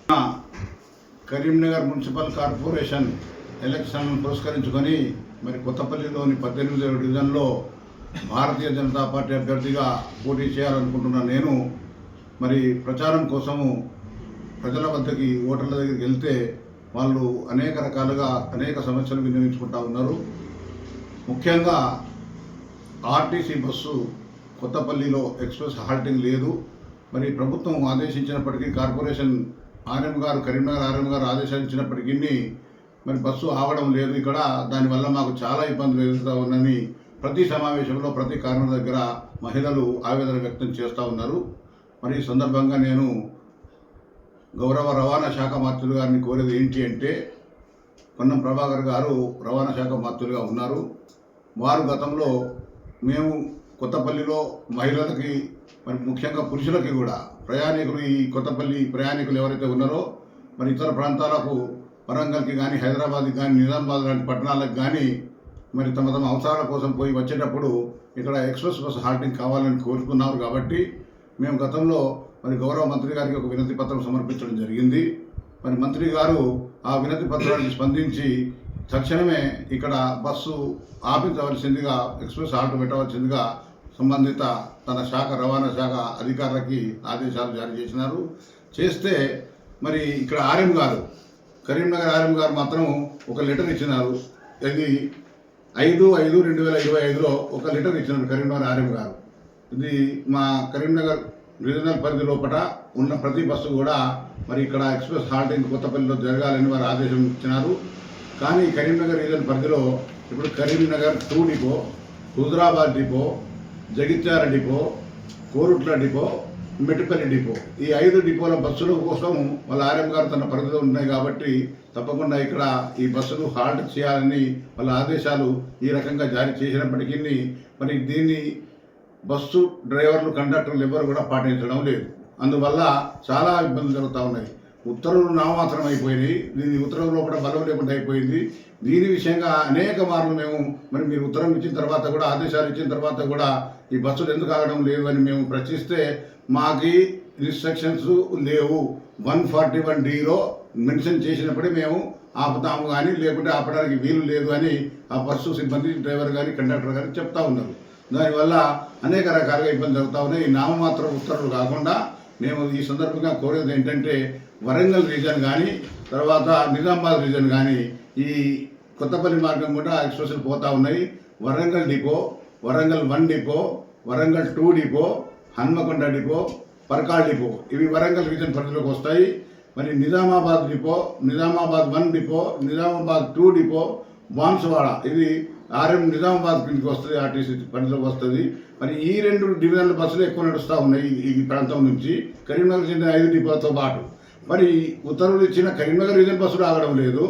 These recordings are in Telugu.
కరీంనగర్ మున్సిపల్ కార్పొరేషన్ ఎలక్షన్లను పురస్కరించుకొని మరి కొత్తపల్లిలోని 18వ డివిజన్లో భారతీయ జనతా పార్టీ అభ్యర్థిగా పోటీ చేయాలనుకుంటున్న నేను మరి ప్రచారం కోసము ప్రజల వద్దకి ఓటర్ల దగ్గరికి వెళ్తే వాళ్ళు అనేక రకాలుగా అనేక సమస్యలు వినియోగించుకుంటూ ఉన్నారు. ముఖ్యంగా ఆర్టీసీ బస్సు కొత్తపల్లిలో ఎక్స్ప్రెస్ హాల్టింగ్ లేదు. మరి ప్రభుత్వం ఆదేశించినప్పటికీ కార్పొరేషన్ ఆర్ఎం గారు కరీంనగర్ ఆర్ఎం గారు ఆదేశించినప్పటికీ మరి బస్సు ఆగడం లేదు. ఇక్కడ దానివల్ల మాకు చాలా ఇబ్బందులు ఎదురుతూ ఉన్నాయని ప్రతి సమావేశంలో ప్రతి కారణం దగ్గర మహిళలు ఆవేదన వ్యక్తం చేస్తూ ఉన్నారు. మరి ఈ సందర్భంగా నేను గౌరవ రవాణా శాఖ మంత్రులు గారిని కోరేది ఏంటి అంటే, పొన్నం ప్రభాకర్ గారు రవాణా శాఖ మంత్రులుగా ఉన్నారు. వారు గతంలో మేము కొత్తపల్లిలో మహిళలకి మరి ముఖ్యంగా పురుషులకి కూడా ప్రయాణికులు ఈ కొత్తపల్లి ప్రయాణికులు ఎవరైతే ఉన్నారో మరి ఇతర ప్రాంతాలకు వరంగల్కి కానీ హైదరాబాద్కి కానీ నిజామాబాద్ లాంటి పట్టణాలకు కానీ మరి తమ అవసరాల కోసం పోయి వచ్చేటప్పుడు ఇక్కడ ఎక్స్ప్రెస్ బస్ హాల్టింగ్ కావాలని కోరుకున్నారు. కాబట్టి మేము గతంలో మరి గౌరవ మంత్రి గారికి ఒక వినతి పత్రం సమర్పించడం జరిగింది. మరి మంత్రి గారు ఆ వినతి పత్రానికి స్పందించి తక్షణమే ఇక్కడ బస్సు ఆపించవలసిందిగా ఎక్స్ప్రెస్ హాల్ట్ పెట్టవలసిందిగా సంబంధిత తన శాఖ రవాణా శాఖ అధికారులకి ఆదేశాలు జారీ చేస్తే మరి ఇక్కడ ఆర్ఎం గారు కరీంనగర్ ఆర్ఎం గారు మాత్రం ఒక లెటర్ ఇచ్చినారు. ఇది 5/5/2025లో ఒక లెటర్ ఇచ్చినారు కరీంనగర్ ఆర్ఎం గారు. ఇది మా కరీంనగర్ రీజనల్ పరిధి లోపల ఉన్న ప్రతి బస్సు కూడా మరి ఇక్కడ ఎక్స్ప్రెస్ హాల్టింగ్ కొత్తపల్లిలో జరగాలని వారు ఆదేశం ఇచ్చినారు. కానీ కరీంనగర్ రీజన్ పరిధిలో ఇప్పుడు Karimnagar 2 depot, Huzurabad depot, Jagtial depot, Korutla depot, Mettipalli depot, ఈ 5 డిపోల బస్సుల కోసం వాళ్ళ ఆర్ఎం గారు తన పరిధిలో ఉన్నాయి. కాబట్టి తప్పకుండా ఇక్కడ ఈ బస్సులు హాల్ట్ చేయాలని వాళ్ళ ఆదేశాలు ఈ రకంగా జారీ చేసినప్పటికీ మరి దీన్ని బస్సు డ్రైవర్లు కండక్టర్లు ఎవరు కూడా పాటించడం లేదు. అందువల్ల చాలా ఇబ్బందులు జరుగుతూ ఉన్నాయి. ఉత్తర్వులు నామమాత్రం అయిపోయినాయి. దీని ఉత్తర్వులో కూడా బలం లేకుండా అయిపోయింది. దీని విషయంగా అనేక మార్లు మేము మరి మీరు ఉత్తరం ఇచ్చిన తర్వాత కూడా ఆదేశాలు ఇచ్చిన తర్వాత కూడా ఈ బస్సులు ఎందుకు ఆగడం లేదు అని మేము ప్రశ్నిస్తే మాకు ఇన్స్ట్రక్షన్స్ లేవు, 141Dలో మెన్షన్ చేసినప్పుడే మేము ఆపుతాము కానీ లేకుంటే ఆపడానికి వీలు లేదు అని ఆ బస్సు సిబ్బంది డ్రైవర్ కానీ కండక్టర్ కానీ చెప్తా ఉన్నారు. దానివల్ల అనేక రకాలుగా ఇబ్బంది జరుగుతూ ఉన్నాయి. ఈ నామమాత్ర ఉత్తర్వులు కాకుండా మేము ఈ సందర్భంగా కోరేది ఏంటంటే, వరంగల్ రీజన్ కానీ తర్వాత నిజామాబాద్ రీజన్ కానీ ఈ కొత్తపల్లి మార్గం కూడా ఎక్స్ప్రెస్లు పోతూ ఉన్నాయి. Warangal depot, Warangal 1 depot, Warangal 2 depot, Hanamkonda depot, Parkal depot ఇవి వరంగల్ రీజన్ పరిధిలోకి వస్తాయి. మరి Nizamabad depot, Nizamabad 1 depot, Nizamabad 2 depot, Banswada ఇది ఆర్ఎం నిజామాబాద్ కిందకి వస్తుంది, ఆర్టీసీ పరిధిలోకి వస్తుంది. మరి ఈ 2 డివిజన్ల బస్సులు ఎక్కువ నడుస్తూ ఉన్నాయి ఈ ప్రాంతం నుంచి కరీంనగర్ చెందిన 5 డిపోలతో పాటు. మరి ఉత్తర్వులు ఇచ్చిన కరీంనగర్ రీజన్ బస్సులు ఆగడం లేదు.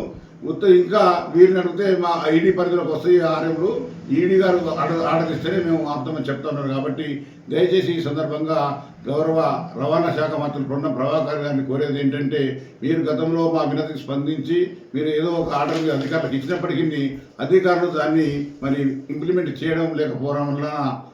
ఇంకా వీరిని అడిగితే మా ఐడి పరిధిలోకి వస్తాయి ఆర్ఎంలు, ఈడీ గారు ఆర్డర్ ఇస్తేనే మేము ఆపుతామని చెప్తున్నారు. కాబట్టి దయచేసి ఈ సందర్భంగా గౌరవ రవాణా శాఖ మంత్రులు పొన్నం ప్రభాకర్ గారిని కోరేది ఏంటంటే, మీరు గతంలో మా వినతికి స్పందించి మీరు ఏదో ఒక ఆర్డర్ అధికారులకు ఇచ్చినప్పటికీ అధికారులు దాన్ని మరి ఇంప్లిమెంట్ చేయడం లేకపోవడం వల్ల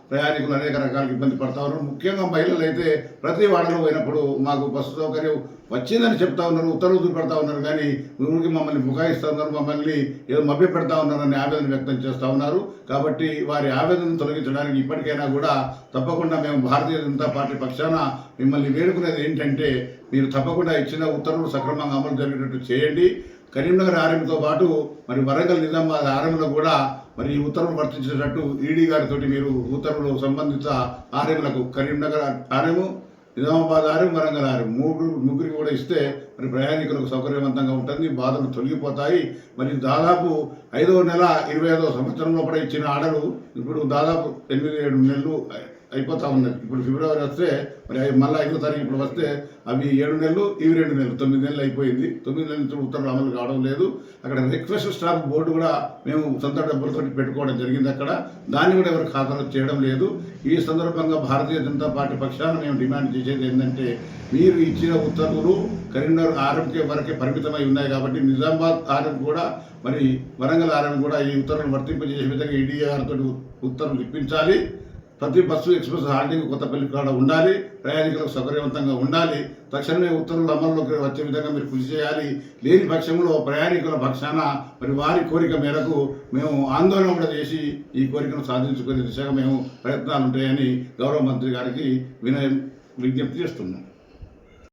ప్రయాణికులు అనేక రకాల ఇబ్బంది పడతా ఉన్నారు. ముఖ్యంగా మహిళలు అయితే ప్రతి వాడలో పోయినప్పుడు మాకు బస్సు సౌకర్యం వచ్చిందని చెప్తా ఉన్నారు, ఉత్తర్వులు చూపెడతా ఉన్నారు. కానీ ఊరికి మమ్మల్ని బుకాయిస్తూ ఉన్నారు, మమ్మల్ని ఏదో మభ్య పెడతా ఉన్నారని ఆవేదన వ్యక్తం చేస్తూ ఉన్నారు. కాబట్టి వారి ఆవేదనను తొలగించడానికి ఇప్పటికైనా కూడా తప్పకుండా మేము భారతీయ జనతా పార్టీ పక్షాన మిమ్మల్ని వేడుకునేది ఏంటంటే, మీరు తప్పకుండా ఇచ్చిన ఉత్తర్వులు సక్రమంగా అమలు జరిగేటట్టు చేయండి. కరీంనగర్ ఆర్ఎంతో పాటు మరి వరంగల్ నిజామాబాద్ ఆర్ఎంలో కూడా మరి ఈ ఉత్తర్వులు వర్తించేటట్టు ఈడీ గారితో మీరు ఉత్తర్వులు సంబంధిత ఆర్ఎంలకు Karimnagar RM, Nizamabad RM, Warangal RM ముగ్గురికి కూడా ఇస్తే మరి ప్రయాణికులకు సౌకర్యవంతంగా ఉంటుంది, బాధలు తొలగిపోతాయి. మరి దాదాపు 5వ నెల 25వ సంవత్సరంలో కూడా ఇచ్చిన ఆర్డరు ఇప్పుడు దాదాపు 8-7 నెలలు అయిపోతూ ఉన్నది. ఇప్పుడు ఫిబ్రవరి వస్తే మరి మళ్ళీ 5వ తారీఖు ఇప్పుడు వస్తే అవి 7 నెలలు, ఇవి 2 నెలలు, 9 నెలలు అయిపోయింది. 9 నెలల నుంచి ఉత్తర్వులు అమలు కావడం లేదు. అక్కడ రిక్వెస్ట్ స్టాఫ్ బోర్డు కూడా మేము సొంత డబ్బులతో పెట్టుకోవడం జరిగింది. అక్కడ దాన్ని కూడా ఎవరు ఖాతాలో చేయడం లేదు. ఈ సందర్భంగా భారతీయ జనతా పార్టీ పక్షాన మేము డిమాండ్ చేసేది ఏంటంటే, మీరు ఇచ్చిన ఉత్తర్వులు కరీంనగర్ ఆర్ఎంకే వరకే పరిమితమై ఉన్నాయి. కాబట్టి నిజామాబాద్ ఆర్ఎం కూడా మరి వరంగల్ ఆర్ఎం కూడా ఈ ఉత్తర్వులు వర్తింపజేసే విధంగా ఈడీ గారితో ఉత్తర్వులు ఇప్పించాలి. ప్రతి బస్సు ఎక్స్ప్రెస్ హాల్టింగ్ కొత్తపల్లి కాడ ఉండాలి, ప్రయాణికులకు సౌకర్యవంతంగా ఉండాలి. తక్షణమే ఉత్తర్వులు అమల్లోకి వచ్చే విధంగా మీరు కృషి చేయాలి. లేని పక్షంలో ప్రయాణికుల పక్షాన మరి వారి కోరిక మేరకు మేము ఆందోళన కూడా చేసి ఈ కోరికను సాధించుకునే దిశగా మేము ప్రయత్నాలు ఉంటాయని గౌరవ మంత్రి గారికి విజ్ఞప్తి చేస్తున్నాం.